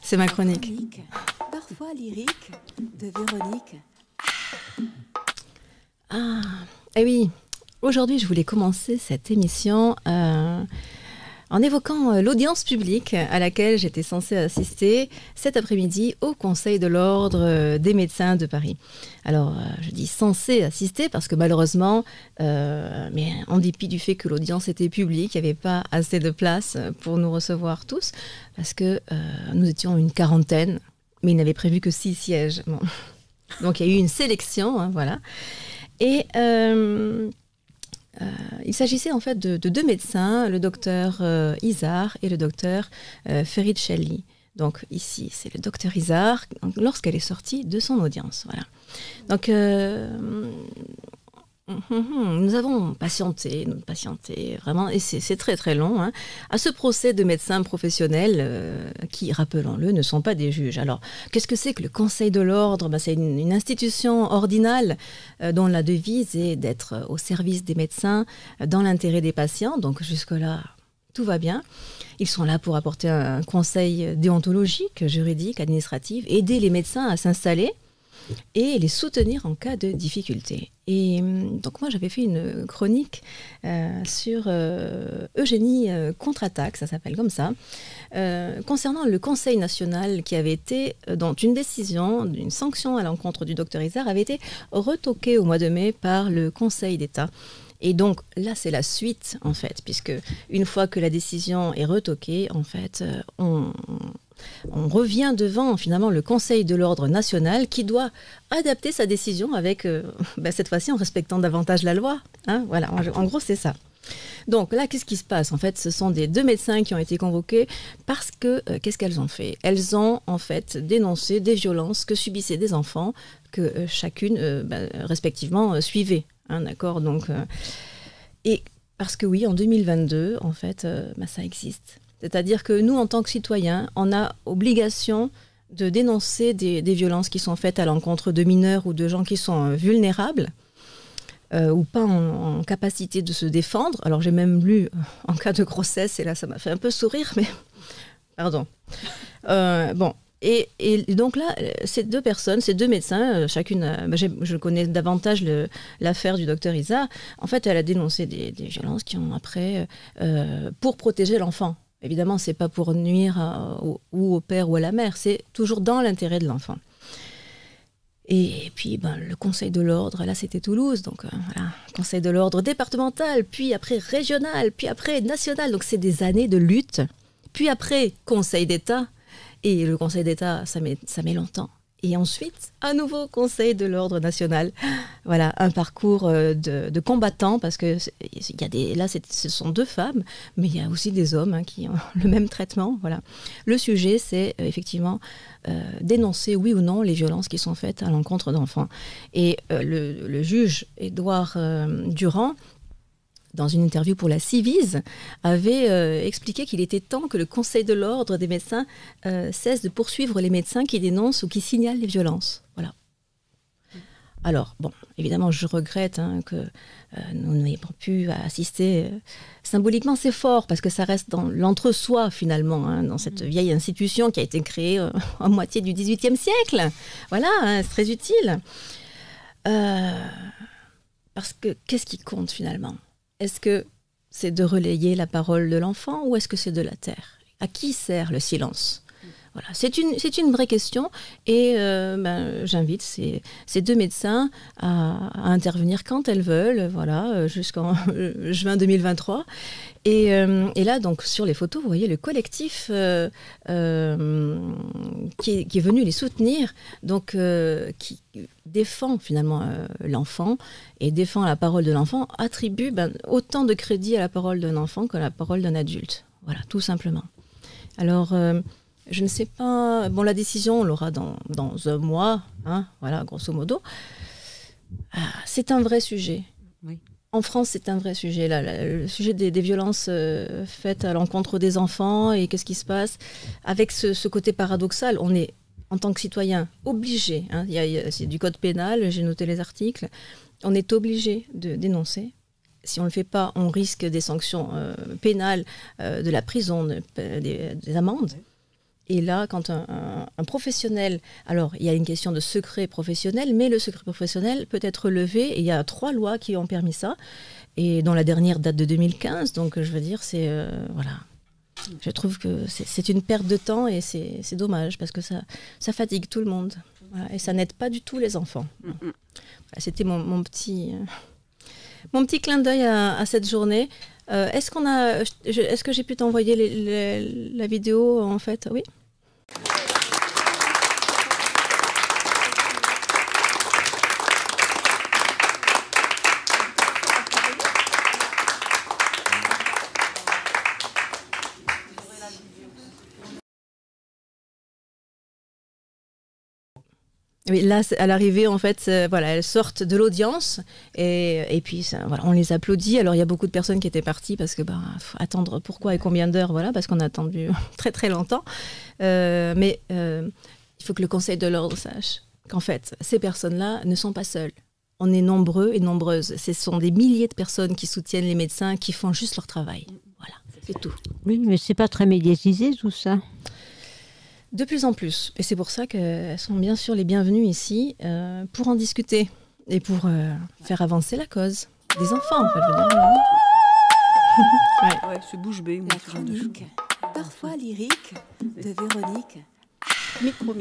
c'est ma chronique. Parfois lyrique, de Véronique. Eh oui, aujourd'hui, je voulais commencer cette émission en évoquant l'audience publique à laquelle j'étais censée assister cet après-midi au Conseil de l'Ordre des médecins de Paris. Alors, je dis censée assister parce que malheureusement, mais en dépit du fait que l'audience était publique, il n'y avait pas assez de place pour nous recevoir tous parce que nous étions une quarantaine, mais il n'avait prévu que 6 sièges. Bon. Donc, il y a eu une sélection, hein, voilà. Et il s'agissait en fait de 2 médecins, le docteur Izard et le docteur Ferid Chelli. Donc ici, c'est le docteur Izard lorsqu'elle est sortie de son audience. Voilà. Donc nous avons patienté vraiment, et c'est très très long, hein, à ce procès de médecins professionnels qui, rappelons-le, ne sont pas des juges. Alors, qu'est-ce que c'est que le Conseil de l'Ordre ? C'est une institution ordinale dont la devise est d'être au service des médecins dans l'intérêt des patients. Donc jusque-là, tout va bien. Ils sont là pour apporter un conseil déontologique, juridique, administratif, aider les médecins à s'installer et les soutenir en cas de difficulté. Et donc moi j'avais fait une chronique sur Eugénie contre-attaque, ça s'appelle comme ça, concernant le Conseil national qui avait été, dont une décision, une sanction à l'encontre du docteur Izard avait été retoquée au mois de mai par le Conseil d'État. Et donc là c'est la suite en fait, puisque une fois que la décision est retoquée, en fait on revient devant finalement le Conseil de l'Ordre national qui doit adapter sa décision avec, cette fois-ci en respectant davantage la loi. Hein, voilà, en gros c'est ça. Donc là, qu'est-ce qui se passe ? En fait, ce sont des 2 médecins qui ont été convoqués parce que, qu'est-ce qu'elles ont fait ? Elles ont en fait dénoncé des violences que subissaient des enfants que chacune, respectivement, suivait. Hein, d'accord ? Donc, et parce que oui, en 2022, en fait, ça existe. C'est-à-dire que nous, en tant que citoyens, on a obligation de dénoncer des violences qui sont faites à l'encontre de mineurs ou de gens qui sont vulnérables ou pas en capacité de se défendre. Alors, j'ai même lu en cas de grossesse, et là, ça m'a fait un peu sourire, mais pardon. Bon. Et donc là, ces 2 personnes, ces 2 médecins, chacune, je connais davantage l'affaire du docteur Izard. En fait, elle a dénoncé des violences qui ont après, pour protéger l'enfant. Évidemment, ce n'est pas pour nuire ou au père ou à la mère, c'est toujours dans l'intérêt de l'enfant. Et puis, le Conseil de l'Ordre, là, c'était Toulouse, donc voilà, Conseil de l'Ordre départemental, puis après régional, puis après national. Donc, c'est des années de lutte. Puis après, Conseil d'État. Et le Conseil d'État, ça met longtemps. Et ensuite, à nouveau, Conseil de l'Ordre national. Voilà, un parcours de combattants, parce que ce sont 2 femmes, mais il y a aussi des hommes qui ont le même traitement. Voilà. Le sujet, c'est effectivement dénoncer, oui ou non, les violences qui sont faites à l'encontre d'enfants. Et le juge Édouard Durand, dans une interview pour la Civise, avait expliqué qu'il était temps que le Conseil de l'Ordre des médecins cesse de poursuivre les médecins qui dénoncent ou qui signalent les violences. Voilà. Alors, bon, évidemment, je regrette que nous n'ayons pas pu assister. Symboliquement, c'est fort, parce que ça reste dans l'entre-soi, finalement, dans cette vieille institution qui a été créée à moitié du XVIIIe siècle. Voilà, c'est très utile. Parce que, qu'est-ce qui compte, finalement ? Est-ce que c'est de relayer la parole de l'enfant ou est-ce que c'est de la taire ? À qui sert le silence ? Voilà, c'est une vraie question et j'invite ces 2 médecins à intervenir quand elles veulent, voilà, jusqu'en juin 2023. Et là, donc, sur les photos, vous voyez le collectif qui est venu les soutenir, donc qui défend finalement l'enfant et défend la parole de l'enfant, attribue autant de crédit à la parole d'un enfant que à la parole d'un adulte. Voilà, tout simplement. Alors, je ne sais pas... Bon, la décision, on l'aura dans 1 mois, hein, voilà, grosso modo. C'est un vrai sujet. Oui. En France, c'est un vrai sujet. Là, le sujet des violences faites à l'encontre des enfants et qu'est-ce qui se passe. Avec ce côté paradoxal, on est, en tant que citoyen, obligé, hein, c'est du code pénal, j'ai noté les articles, on est obligé de dénoncer. Si on ne le fait pas, on risque des sanctions pénales, de la prison, des amendes. Et là, quand un professionnel, alors il y a une question de secret professionnel, mais le secret professionnel peut être levé, et il y a 3 lois qui ont permis ça, et dont la dernière date de 2015, donc je veux dire, c'est, voilà. Je trouve que c'est une perte de temps, et c'est dommage, parce que ça fatigue tout le monde, voilà, et ça n'aide pas du tout les enfants. Voilà, c'était mon petit clin d'œil à cette journée. Est-ce que j'ai pu t'envoyer la vidéo, en fait? Oui. Oui, là, à l'arrivée, en fait, voilà, elles sortent de l'audience, et puis ça, voilà, on les applaudit. Alors, il y a beaucoup de personnes qui étaient parties parce que, faut attendre pourquoi et combien d'heures, voilà, parce qu'on a attendu très très longtemps. Mais il faut que le Conseil de l'ordre sache qu'en fait, ces personnes-là ne sont pas seules. On est nombreux et nombreuses. Ce sont des milliers de personnes qui soutiennent les médecins, qui font juste leur travail. Voilà, c'est tout. Oui, mais c'est pas très médiatisé tout ça. De plus en plus. Et c'est pour ça qu'elles sont bien sûr les bienvenues ici pour en discuter et pour faire avancer la cause des enfants. En fait, je veux dire, ouais, c'est bouche bée. La chronique, parfois lyrique, de Véronique. Micro.